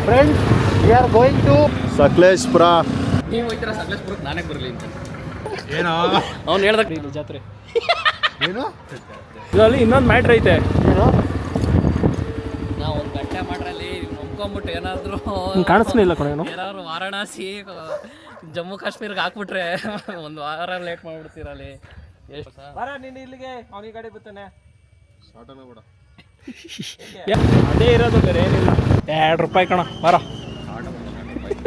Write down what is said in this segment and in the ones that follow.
Friends we are going to Sakleshpur. ನೀವು ಹೋಗ್ತೀರಾ ಸಕಲೇಶ್ಪುರಕ್ಕೆ? ನಾನೇ ಬರಲಿ ಅಂತ ಏನೋ ಅವ್ನು ಹೇಳ್ದಕ್ಕೆ ಇಲ್ಲಿ ಜಾತ್ರೆ ಏನು ಇದರಲ್ಲಿ ಇನ್ನೊಂದು ಮ್ಯಾಟ್ರ್ ಐತೆ. ಏನು ನಾವು ಒಂದು ಗಂಟೆ ಮಾಡ್ರಲ್ಲಿ ನಂಬ್ಕೊಂಬಿಟ್ಟು ಏನಾದರೂ ಕಾಣಿಸ್ಲಿಲ್ಲ ಕಣೇನು. ಏನಾದ್ರು ವಾರಣಾಸಿ ಜಮ್ಮು ಕಾಶ್ಮೀರ್ಗೆ ಹಾಕ್ಬಿಟ್ರೆ ಒಂದು ವಾರ ಲೇಟ್ ಮಾಡಿಬಿಡ್ತೀರಲ್ಲಿ. ಎಷ್ಟು ಬರ ನೀನು ಇಲ್ಲಿಗೆ, ಅವನಿಗೆ ಗಾಡಿ ಬರ್ತಾನೆ. ಶಾರ್ಟನ ಬೇಡ, ಅದೇ ಇರೋದು, ಬೇರೆ ಏನಿಲ್ಲ. ₹2 ಕಣ, ಬರ.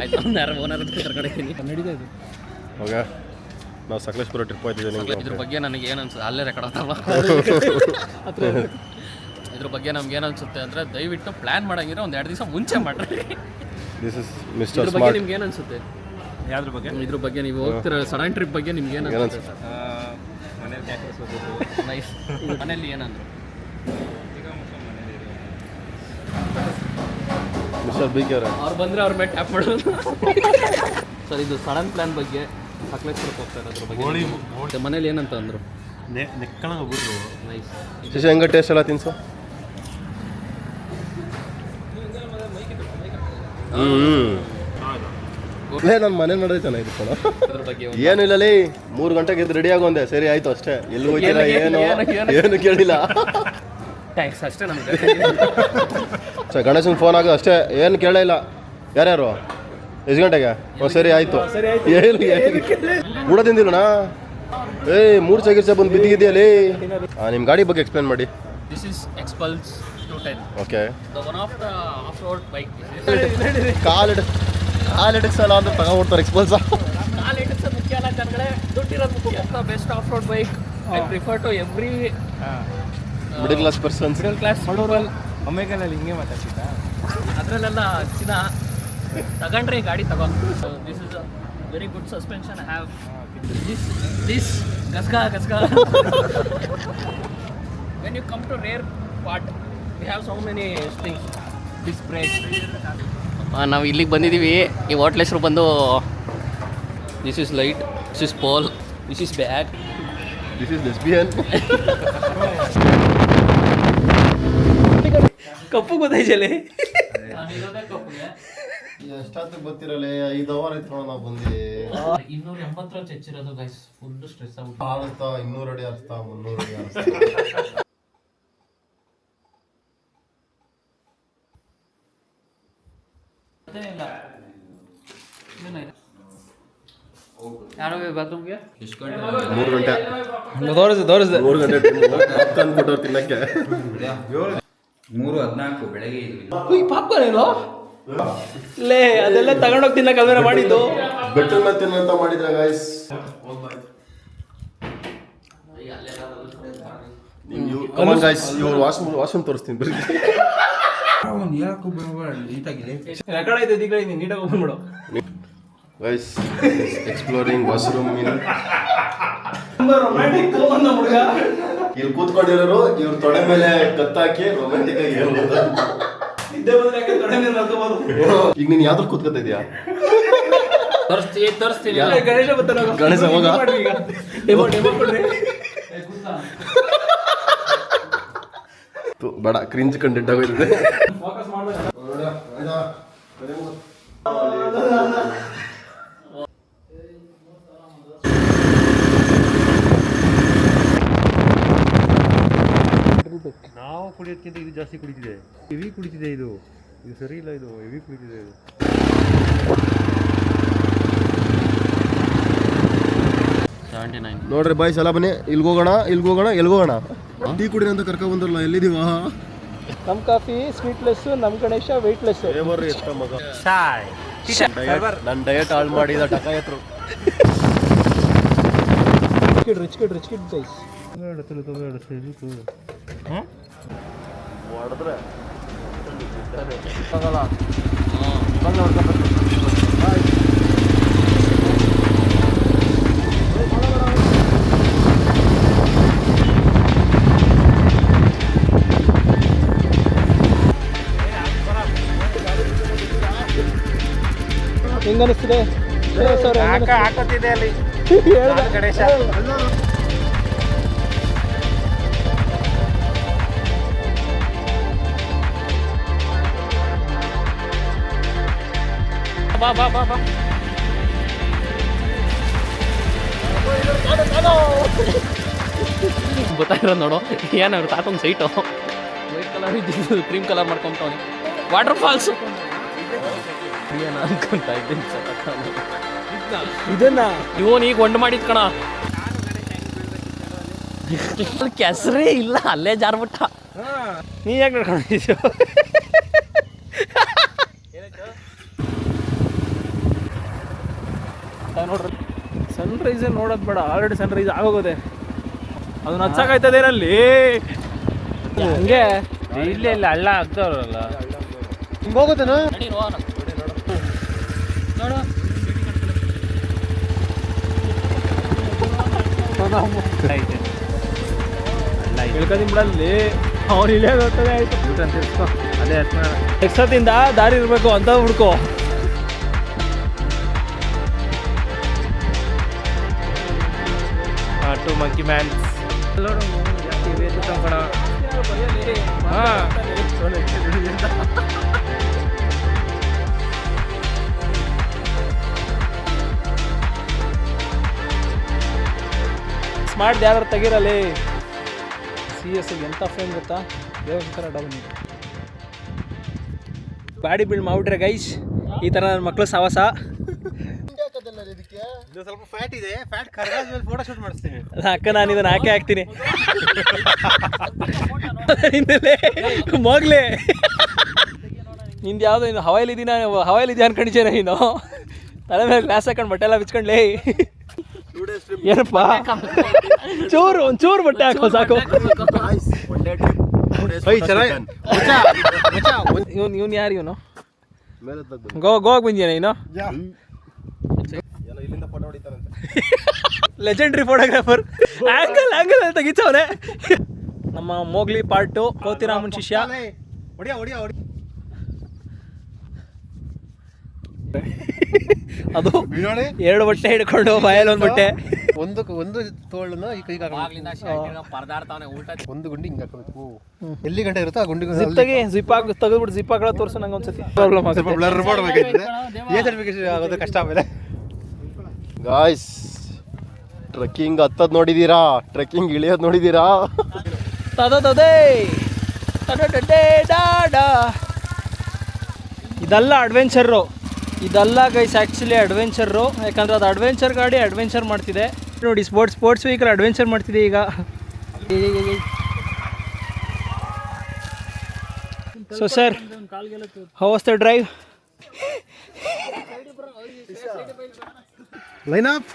ಆಯ್ತು, ಒಂದು ಯಾರು ಓನರ್ ಕರ್ಕಡೆ ನಡೀತಾ ಇದೆ. ಹೋಗ ನಾವು ಸಕಲೇಶ್ಪುರ ಟ್ರಿಪ್ ಹೋಗ್ತಿದ್ದೀವಿ. ನಿಮಗೆ ಇದ್ರ ಬಗ್ಗೆ ನನಗೆ ಏನು ಅನ್ಸುತ್ತೆ, ಅಲ್ಲೇ ರೆಕಾರ್ಡ್ ಆಗ್ತಾವ. ಇದ್ರ ಬಗ್ಗೆ ನಮ್ಗೆ ಏನು ಅನ್ಸುತ್ತೆ ಅಂದರೆ, ದಯವಿಟ್ಟು ಪ್ಲ್ಯಾನ್ ಮಾಡಂಗಿದ್ರೆ ಒಂದು 2 ದಿವಸ ಮುಂಚೆ ಮಾಡ್ರಿ. ದಿಸ್ ಇಸ್ ಮಿಸ್ಟರ್ ಇದ್ರ ಬಗ್ಗೆ ನಿಮ್ಗೆ ಏನು ಅನ್ಸುತ್ತೆ? ಯಾವ್ದ್ರ ಬಗ್ಗೆ? ಇದ್ರ ಬಗ್ಗೆ ನೀವು ಹೋಗ್ತಿರೋ ಸಡನ್ ಟ್ರಿಪ್ ಬಗ್ಗೆ ನಿಮ್ಗೆ ಏನು ಅನ್ಸುತ್ತೆ? ನೈಸ್. ಮನೇಲಿ ಏನಂದ್ರು? ಮಿಸ್ಟರ್ ಬಿ ಕೆ ಅವ್ರು ಬಂದರೆ ಅವ್ರ ಮೇಲೆ ಟ್ಯಾಪ್ ಮಾಡೋದು. ಸರ್, ಇದು ಸಡನ್ ಪ್ಲ್ಯಾನ್ ಬಗ್ಗೆ ಸಕಲೇಶ್ಪುರಕ್ಕೆ ಹೋಗ್ತಾರೆ, ಅದ್ರ ಬಗ್ಗೆ ಮನೇಲಿ ಏನಂತ ಅಂದರು? ನೆಕ್ಕಳಂಗೆ ಬಿಟ್ರು. ನೈಸ್. ಶಿಶು ಹೆಂಗ ಟೇಸ್ಟ್ ಎಲ್ಲ ತಿನ್ಸು. ನನ್ನ ಮನೆ ನೋಡೈತಾನೆ ಇದು ಕಣ. ಅದ್ರ ಬಗ್ಗೆ ಏನು ಇಲ್ಲ, 3 ಗಂಟೆಗೆ ಎದ್ದು ರೆಡಿ ಆಗೋಂದೆ. ಸರಿ ಆಯ್ತು ಅಷ್ಟೇ. ಎಲ್ಲಿ ಹೋಗ್ತೀರಾ ಏನು ಕೇಳಿಲ್ಲ. ಥ್ಯಾಂಕ್ಸ್ ಅಷ್ಟೇ ನಮಗೆ. ಸರ್ ಗಣೇಶಂಗೆ ಫೋನ್ ಆಗೋದು ಅಷ್ಟೇ, ಏನು ಕೇಳೇ ಇಲ್ಲ. ಯಾರ್ಯಾರು ಎಷ್ಟು ಗಂಟೆಗೆ? ಸರಿ ಆಯಿತು. ಏನು ಊಟ ತಿಂದಿಲ್ಲಣ್ಣ. 3 ಚಿಕಿತ್ಸೆ ಬಂದು ಬಿದ್ದಿದೆಯಲ್ಲಿ. ನಿಮ್ಮ ಗಾಡಿ ಬಗ್ಗೆ ಎಕ್ಸ್ಪ್ಲೇನ್ ಮಾಡಿ. This is Xpulse 210. Okay. One of the off road bike. ಕಾಲಿಡಿಸಲ್ಲ ಅಂದ್ರೆ ತಗೊಂಡ್ಬಿಡ್ತಾರೆ ಎಕ್ಸ್ಪಲ್ಸ. ಕಾಲು ಇಟ್ಟಿಸೋದು ಮುಖ್ಯ ಅಲ್ಲ ಜನಗಳೇ, ದುಡ್ಡಿರೋದು ಮುಖ್ಯ. Best off road bike. I prefer to every middle class persons. Middle class ಮಾಡೋರಲ್ಲಿ ಒಮ್ಮೆಗಲಲ್ಲಿ ಹಿಂಗೆ ಮಾತಾಡ್ತಿದ್ದ. ಅದರಲ್ಲೆಲ್ಲ ಚಿನ್ನ ತಗೊಂಡ್ರೆ ಗಾಡಿ ತಗೋ. This is a very good suspension. I have this ಗಸ್ಗಾ. When you come to rear part, we have so many things. This brake. ನಾವು ಇಲ್ಲಿಗೆ ಬಂದಿದ್ದೀವಿ. ಈ ಹೋಟ್ಲ್ ಹೆಸರು ಬಂದು this is light, this is pole, this is bag, this is lesbian. ಕಪ್ಪು ಗೊತ್ತಾಯ್ತಲೆ. ಎಷ್ಟಾದ್ರು ಗೊತ್ತಿರಲ್ಲ. 5 hour ಆಯ್ತು ನಾವು ಬಂದು. 280 ಹೆಚ್ಚಿರೋದು ಗೈಸ್. ಫುಲ್ ಸ್ಟ್ರೆಸ್ ಆಗ್ಬಿಟ್ಟು ಆಡುತ್ತಾ 200 ಅಡಿ ಆಡ್ತಾ 300 ಅಡಿ ಆಡ್ತಾ. ಯಾರೋ ಬಾತ್ರೂಮ್ಗೆ 3 ಗಂಟೆ ತೋರಿಸ್ದೆ 3 ಗಂಟೆ ಅಂದ್ಬಿಟ್ಟವ್ರು ತಿನ್ನಕ್ಕೆ. 3:14 ಬೆಳಗ್ಗೆ ಪಾಪ್ಕಾರ್ನ್ ಏನೋ ಲೇ, ಅದೆಲ್ಲ ತಗೊಂಡೋಗಿ ತಿನ್ನಕ್ಕೆ ಅಲ್ವೇನ ಮಾಡಿದ್ದು. ಬೆಟ್ಟದ ಮೇಲೆ ತಿನ್ನಂತ ಮಾಡಿದ್ರ ಗಾಯ್ಸ್. ಕಮಾನ್ ಗಾಯ್ಸ್, ಇವ್ರು ವಾಶ್ರೂಮ್ ತೋರಿಸ್ತೀನಿ ಬರ್ರಿ. ನೀಟಾಗಿದೆ. ರೆಕಾರ್ಡ್ ಆಯ್ತು ಇದೀಗ, ನೀಟಾಗಿ ಓಪನ್ ಮಾಡು ಗೈಸ್. ಎಕ್ಸ್ಪ್ಲೋರಿಂಗ್ ವಾಶ್ರೂಮ್ ಇನ್. ರೊಮ್ಯಾಂಟಿಕ್ ಹುಡುಗ ಇಲ್ಲಿ ಕೂತ್ಕೊಂಡಿರೋರು ಇವ್ರ ತೊಡೆ ಮೇಲೆ ಕತ್ತಾಕಿ ರೊಮ್ಯಾಂಟಿಕ್ ಆಗಿ ಹೇಳ್ಬೋದು. ನಿದ್ದೆ ಬಂದ್ರೆ ಯಾಕೆ ತೊಡೆ ಮೇಲೆ ಮಲ್ಕೋಬಹುದು. ಈಗ ನೀನ್ ಯಾವ್ದ್ರ ಕೂತ್ಕೊತಾ ಇದೀಯಾ? ತೋರಿಸ್ತೀನಿ. ಗಣೇಶ ಬರ್ತಾನೆ. ಗಣೇಶ ಹೋಗ. ಡೆಮೋ ಕೊಡ್ರಿ. ಬೇಡ, ಕ್ರಿಂಜ್ ಕಂಟೆಂಟ್ ಆಗೋಯ್ತದೆ. ಫೋಕಸ್ ಮಾಡ್ಬೇಕು. ನಾವು ಕುಡಿಯೋದಕ್ಕಿಂತ ಇದು ಜಾಸ್ತಿ ಕುಡಿತಿದೆ. ಹೆವಿ ಕುಡಿತಿದೆ ಇದು ಸರಿ ಇಲ್ಲ. ಇದು ಹೆವಿ ಕುಡಿತಿದೆ ಇದು. ನೋಡ್ರಿ ಬಾಯ್ಸ್ ಎಲ್ಲ ಬನ್ನಿ. ಎಲ್ಗೋಗೋಣ. ಟೀ ಕುಡಿನ ಅಂತ ಕರ್ಕೊಂಡ್ ಬಂದ್ರಲ್ಲ, ಎಲ್ಲಿದೀವ? ನಮ್ ಕಾಫಿ ಸ್ವೀಟ್ಲೆಸ್, ನಮ್ ಗಣೇಶ ವೆಯ್ಟ್ಲೆಸ್. ಬರ್ರಿ ಎಷ್ಟ ಮಗ. ನನ್ನ ಡಯಟ್ ಹಾಳು ಮಾಡಿದ ಟಕ ಎತ್ರು. Rich kid guys. ಹೊಡೆದ್ರೆ ಹೆಂಗನಿಸ್ತಿದೆ ಹಾಕೋತಿದೆ ಅಲ್ಲಿ ಗಣೇಶ. ಬಾ ಬಾ ಬಾ ಬಾ ಗೊತ್ತಾಗಿರೋದು ನೋಡು ಏನಾದ್ರು ತಾತೊಂದು ಸೈಟು ವೈಟ್ ಕಲರ್ ಇದ್ದು ಕ್ರೀಮ್ ಕಲರ್ ಮಾಡ್ಕೊಂಬಿಟ್ಟವನಿ ವಾಟರ್ ಫಾಲ್ಸ್ ಏನು ಅನ್ಕೊಂತ ಇದ್ದೀನಿ ಇದನ್ನ ಇವನು ಈಗ ಒಂಡು ಮಾಡಿದ್ ಕಣ ಕೆಸರೇ ಇಲ್ಲ ಅಲ್ಲೇ ಜಾರ್ಬಿಟ್ಟ ನೀ ಯಾಕೆ ನಡ್ಕೊಂಡಿದ್ಯೋ ನೋಡ್ರಿ ಸನ್ರೈಸೇ ನೋಡೋದು ಬೇಡ ಆಲ್ರೆಡಿ ಸನ್ರೈಸ್ ಆಗೋಗೋದೆ ಅದನ್ನ ಹಚ್ಚಾಕಾಯ್ತದೇನಲ್ಲಿ ಹಂಗೆ ಇಲ್ಲೇ ಇಲ್ಲ ಹಳ್ಳ ಆಗ್ತಾವ್ರಲ್ಲ ಹಿಂಗೆ ಹೋಗುತ್ತೇನೋ ನಡಿ ರೋಹನ ನೋಡು ಹೇಳ್ಕೊತೀನಿ ಬಿಡಲ್ಲಿ ಅವ್ನು ಇಲ್ಲೇ ಗೊತ್ತದೆ ಆಯ್ತು ಅದೇ ಎಕ್ಸತ್ತಿಂದ ದಾರಿ ಇರಬೇಕು ಅಂತ ಹುಡ್ಕೋ ಟು ಮಂಕಿ ಮ್ಯಾನ್ಸ್ ಸ್ಮಾರ್ಟ್ ಯಾರು ತೆಗಿರಲಿ CS ಎಂಥ ಫ್ರೇಮ್ ಗೊತ್ತಾ ದೇವಸ್ಥಾನ ಡಬಲ್ ಬಾಡಿ ಬಿಲ್ಡ್ ಮಾಡ್ಬಿಟ್ರೆ ಗೈಸ್ ಈ ಥರ ನನ್ನ ಮಕ್ಕಳು ಸಾವಾಸ ಇದು ಸ್ವಲ್ಪ ಫ್ಯಾಟ್ ಇದೆ ಫ್ಯಾಟ್ ಕರ್ಗಾದ್ಮೇಲೆ ಫೋಟೋ ಶೂಟ್ ಮಾಡಿಸ್ತೀನಿ ಅಕ್ಕ ನಾನು ಇದನ್ನು ಹಾಕಿ ಹಾಕ್ತೀನಿ ಹಿಂದಲೇ ಮೋಗ್ಲೆ ನಿಂದು ಯಾವುದೋ ಇನ್ನು ಹವಾಯಿಲಿದ್ದೀನ ಅನ್ಕೊಂಡಿದ್ದೇನೆ ನೀನು ತಲೆ ಮೇಲೆ ಗ್ಲಾಸ್ ಹಾಕೊಂಡು ಬಟ್ಟೆ ಎಲ್ಲ ಬಿಚ್ಕೊಂಡ್ಲೇ ಏನಪ್ಪ ಒಂಚೂರು ಬಟ್ಟೆ ಹಾಕೋ ಸಾಕು ಇವನು ಯಾರು ಇವನು ಗೋವಾಗೆ ಬಂದಿಯಾನ ನೀನು ಲೆಜೆಂಡ್ರಿ ಫೋಟೋಗ್ರಾಫರ್ ಆಂಗಲ್ ತೆಗಿತವನೆ ನಮ್ಮ ಮೋಗ್ಲಿ ಪಾರ್ಟು ಕೋತಿರಾಮನ್ ಶಿಷ್ಯ ಅದು ಎರಡು ಬಟ್ಟೆ ಹಿಡ್ಕೊಂಡು ಬಾಯಲ್ಲಿ ಒಂದು ಬಟ್ಟೆ ಒಂದು ತೋಳನ್ನ ಈ ಕೈಗೆ ಪರದಾಡ್ತಾವನೆ ಉಲ್ಟಾ ಒಂದು ಗುಂಡಿ ಹಿಂಗೆ ಹಾಕಬೇಕು ಎಲ್ಲಿ ಗಂಟೆ ಇರುತ್ತೋ ಆ ಗುಂಡಿಗೆ ಜಿಪ್ ತೆಗೆದ್ಬಿಟ್ಟು ಜಿಪ್ ಹಾಕೊಳ್ಳೋ ತೋರಿಸು ನಂಗೆ ಒಂದ್ಸತಿ ಪ್ರಾಬ್ಲಮ್ ಆಗುತ್ತೆ ಬ್ಲರ್ ಮಾಡಬೇಕಾಗಿದೆ ಏ ಸರ್ಟಿಫಿಕೇಶನ್ ಆಗೋದು ಕಷ್ಟ ಆಮೇಲೆ ಗಾಯ್ಸ್ ಟ್ರೆಕ್ಕಿಂಗ್ ಹತ್ತದ್ ನೋಡಿದೀರಾ ಟ್ರೆಕ್ಕಿಂಗ್ ಇಳಿಯೋದು ನೋಡಿದೀರಾ ಇದೆಲ್ಲ ಅಡ್ವೆಂಚರು ಇದೆಲ್ಲ ಗೈಸ್ ಆ್ಯಕ್ಚುಲಿ ಅಡ್ವೆಂಚರು ಯಾಕಂದ್ರೆ ಅದು ಅಡ್ವೆಂಚರ್ ಗಾಡಿ ಅಡ್ವೆಂಚರ್ ಮಾಡ್ತಿದೆ ನೋಡಿ ಸ್ಪೋರ್ಟ್ಸ್ ವೆಹಿಕಲ್ ಅಡ್ವೆಂಚರ್ ಮಾಡ್ತಿದೆ ಈಗ so sir how was the drive line up